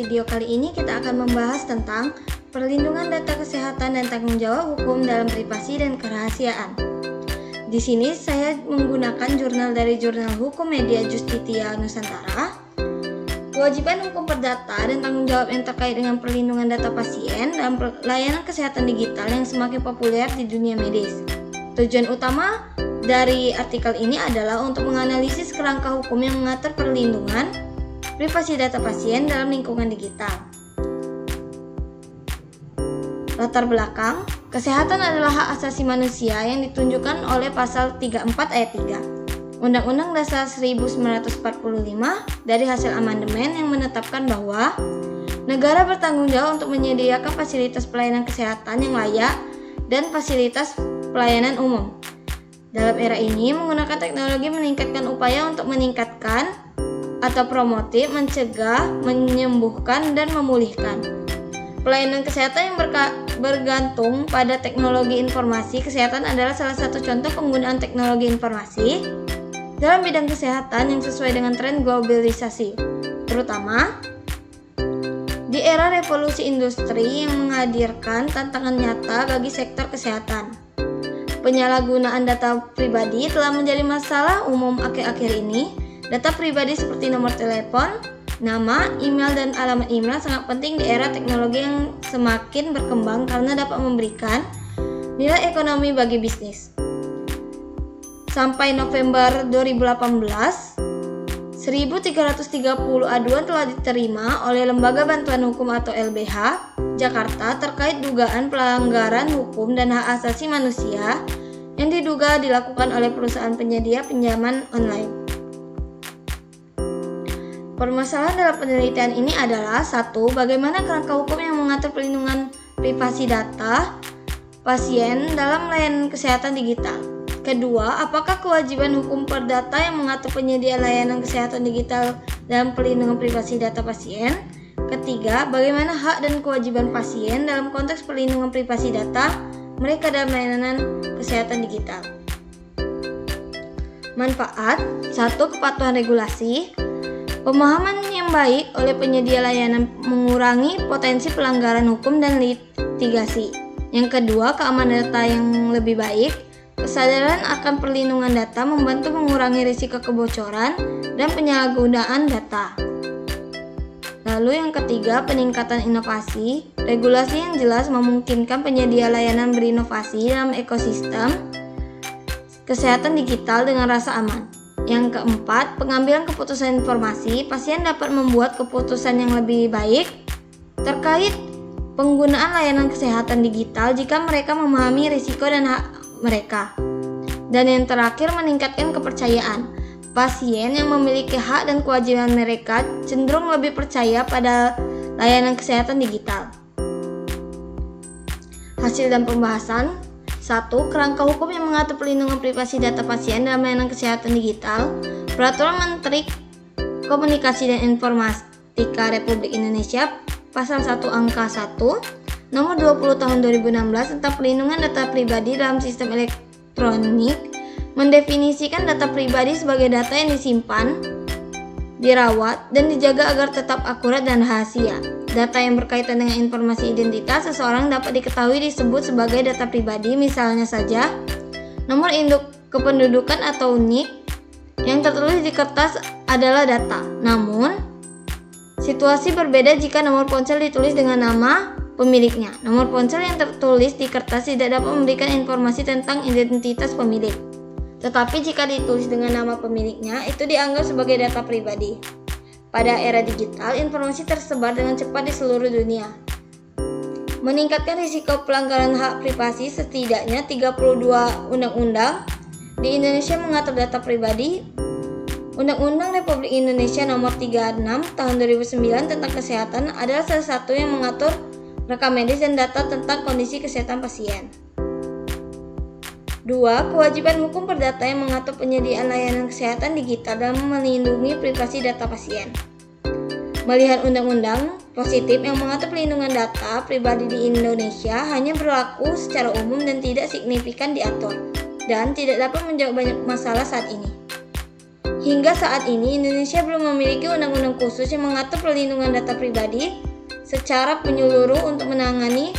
video kali ini kita akan membahas tentang perlindungan data kesehatan dan tanggung jawab hukum dalam privasi dan kerahasiaan. Di sini saya menggunakan jurnal dari Jurnal Hukum Media Justitia Nusantara. Kewajiban hukum perdata dan tanggung jawab yang terkait dengan perlindungan data pasien dalam layanan kesehatan digital yang semakin populer di dunia medis. Tujuan utama dari artikel ini adalah untuk menganalisis kerangka hukum yang mengatur perlindungan privasi data pasien dalam lingkungan digital. Latar belakang, kesehatan adalah hak asasi manusia yang ditunjukkan oleh pasal 34 ayat 3 Undang-Undang Dasar 1945 dari hasil amandemen yang menetapkan bahwa negara bertanggung jawab untuk menyediakan fasilitas pelayanan kesehatan yang layak dan fasilitas pelayanan umum. Dalam era ini, menggunakan teknologi meningkatkan upaya untuk meningkatkan atau promotif, mencegah, menyembuhkan, dan memulihkan. Pelayanan kesehatan yang bergantung pada teknologi informasi kesehatan adalah salah satu contoh penggunaan teknologi informasi dalam bidang kesehatan yang sesuai dengan tren globalisasi, terutama di era revolusi industri yang menghadirkan tantangan nyata bagi sektor kesehatan. Penyalahgunaan data pribadi telah menjadi masalah umum akhir-akhir ini. Data pribadi seperti nomor telepon, nama, email, dan alamat email sangat penting di era teknologi yang semakin berkembang karena dapat memberikan nilai ekonomi bagi bisnis. Sampai November 2018, 1.330 aduan telah diterima oleh Lembaga Bantuan Hukum atau LBH Jakarta terkait dugaan pelanggaran hukum dan hak asasi manusia yang diduga dilakukan oleh perusahaan penyedia pinjaman online. Permasalahan dalam penelitian ini adalah: 1. Bagaimana kerangka hukum yang mengatur perlindungan privasi data pasien dalam layanan kesehatan digital? Kedua, apakah kewajiban hukum perdata yang mengatur penyedia layanan kesehatan digital dalam perlindungan privasi data pasien? Ketiga, bagaimana hak dan kewajiban pasien dalam konteks perlindungan privasi data mereka dalam layanan kesehatan digital? Manfaat: 1. Kepatuhan regulasi. Pemahaman yang baik oleh penyedia layanan mengurangi potensi pelanggaran hukum dan litigasi. Yang kedua, keamanan data yang lebih baik. Kesadaran akan perlindungan data membantu mengurangi risiko kebocoran dan penyalahgunaan data. Lalu yang ketiga, peningkatan inovasi. Regulasi yang jelas memungkinkan penyedia layanan berinovasi dalam ekosistem kesehatan digital dengan rasa aman. Yang keempat, pengambilan keputusan informasi. Pasien dapat membuat keputusan yang lebih baik terkait penggunaan layanan kesehatan digital jika mereka memahami risiko dan hak mereka. Dan yang terakhir, meningkatkan kepercayaan. Pasien yang memiliki hak dan kewajiban mereka cenderung lebih percaya pada layanan kesehatan digital. Hasil dan pembahasan: 1. Kerangka hukum yang mengatur perlindungan privasi data pasien dalam layanan kesehatan digital. Peraturan Menteri Komunikasi dan Informatika Republik Indonesia Pasal 1 Angka 1 Nomor 20 Tahun 2016 tentang perlindungan data pribadi dalam sistem elektronik mendefinisikan data pribadi sebagai data yang disimpan, dirawat, dan dijaga agar tetap akurat dan rahasia. Data yang berkaitan dengan informasi identitas seseorang dapat diketahui disebut sebagai data pribadi, misalnya saja nomor induk kependudukan atau NIK yang tertulis di kertas adalah data. Namun, situasi berbeda jika nomor ponsel ditulis dengan nama pemiliknya. Nomor ponsel yang tertulis di kertas tidak dapat memberikan informasi tentang identitas pemilik. Tetapi jika ditulis dengan nama pemiliknya, itu dianggap sebagai data pribadi. Pada era digital, informasi tersebar dengan cepat di seluruh dunia. Meningkatkan risiko pelanggaran hak privasi. Setidaknya 32 undang-undang di Indonesia mengatur data pribadi. Undang-Undang Republik Indonesia Nomor 36 Tahun 2009 tentang kesehatan adalah salah satu yang mengatur rekam medis dan data tentang kondisi kesehatan pasien. 2. Kewajiban hukum perdata yang mengatur penyediaan layanan kesehatan digital dalam melindungi privasi data pasien. Melihat undang-undang positif yang mengatur perlindungan data pribadi di Indonesia hanya berlaku secara umum dan tidak signifikan diatur, dan tidak dapat menjawab banyak masalah saat ini. Hingga saat ini, Indonesia belum memiliki undang-undang khusus yang mengatur perlindungan data pribadi secara menyeluruh untuk menangani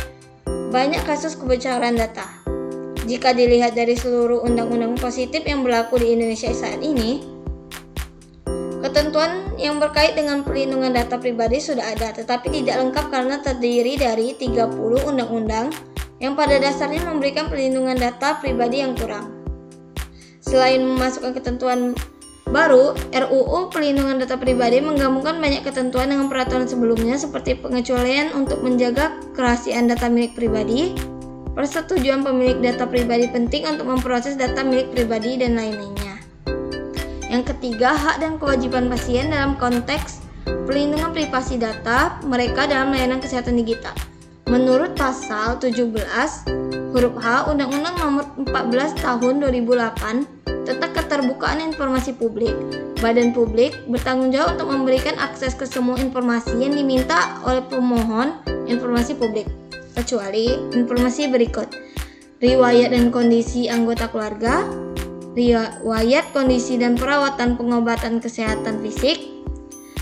banyak kasus kebocoran data. Jika dilihat dari seluruh undang-undang positif yang berlaku di Indonesia saat ini, ketentuan yang berkait dengan perlindungan data pribadi sudah ada, tetapi tidak lengkap karena terdiri dari 30 undang-undang yang pada dasarnya memberikan perlindungan data pribadi yang kurang. Selain memasukkan ketentuan baru, RUU Perlindungan Data Pribadi menggabungkan banyak ketentuan dengan peraturan sebelumnya seperti pengecualian untuk menjaga kerahasiaan data milik pribadi, persetujuan pemilik data pribadi penting untuk memproses data milik pribadi, dan lain-lainnya. Yang ketiga, hak dan kewajiban pasien dalam konteks perlindungan privasi data mereka dalam layanan kesehatan digital. Menurut pasal 17 huruf H Undang-Undang Nomor 14 Tahun 2008 tentang keterbukaan informasi publik, badan publik bertanggung jawab untuk memberikan akses ke semua informasi yang diminta oleh pemohon informasi publik, kecuali informasi berikut: riwayat dan kondisi anggota keluarga, riwayat kondisi dan perawatan pengobatan kesehatan fisik,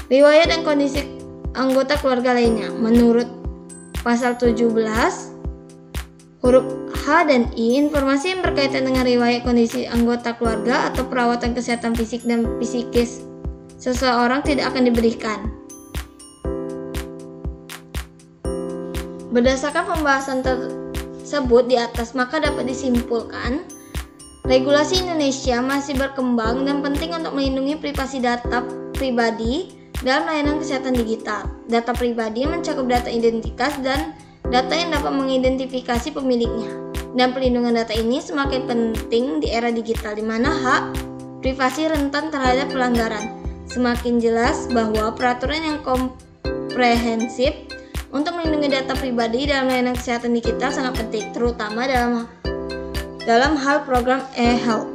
riwayat dan kondisi anggota keluarga lainnya. Menurut pasal 17 huruf H dan I, informasi yang berkaitan dengan riwayat kondisi anggota keluarga atau perawatan kesehatan fisik dan psikis seseorang tidak akan diberikan. Berdasarkan pembahasan tersebut di atas, maka dapat disimpulkan regulasi Indonesia masih berkembang dan penting untuk melindungi privasi data pribadi dalam layanan kesehatan digital. Data pribadi mencakup data identitas dan data yang dapat mengidentifikasi pemiliknya. Dan perlindungan data ini semakin penting di era digital di mana hak privasi rentan terhadap pelanggaran. Semakin jelas bahwa peraturan yang komprehensif untuk melindungi data pribadi dalam layanan kesehatan digital sangat penting, terutama dalam hal program e-health.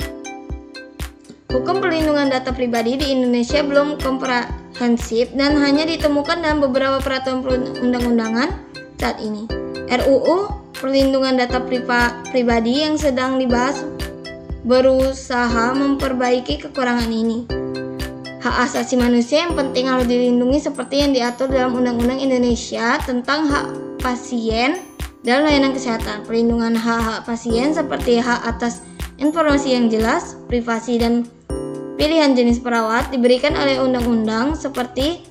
Hukum perlindungan data pribadi di Indonesia belum komprehensif dan hanya ditemukan dalam beberapa peraturan perundang-undangan saat ini. RUU Perlindungan Data Pribadi yang sedang dibahas berusaha memperbaiki kekurangan ini. Hak asasi manusia yang penting harus dilindungi seperti yang diatur dalam Undang-Undang Indonesia tentang hak pasien dalam layanan kesehatan. Perlindungan hak-hak pasien seperti hak atas informasi yang jelas, privasi, dan pilihan jenis perawat diberikan oleh undang-undang seperti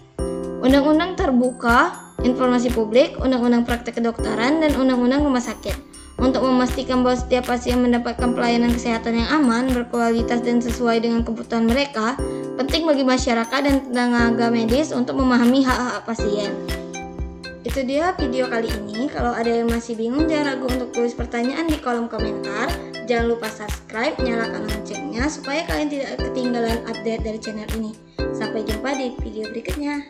Undang-Undang Terbuka Informasi Publik, Undang-Undang Praktek Kedokteran, dan Undang-Undang Rumah Sakit. Untuk memastikan bahwa setiap pasien mendapatkan pelayanan kesehatan yang aman, berkualitas, dan sesuai dengan kebutuhan mereka, penting bagi masyarakat dan tenaga medis untuk memahami hak-hak pasien. Itu dia video kali ini. Kalau ada yang masih bingung, jangan ragu untuk tulis pertanyaan di kolom komentar. Jangan lupa subscribe, nyalakan loncengnya supaya kalian tidak ketinggalan update dari channel ini. Sampai jumpa di video berikutnya.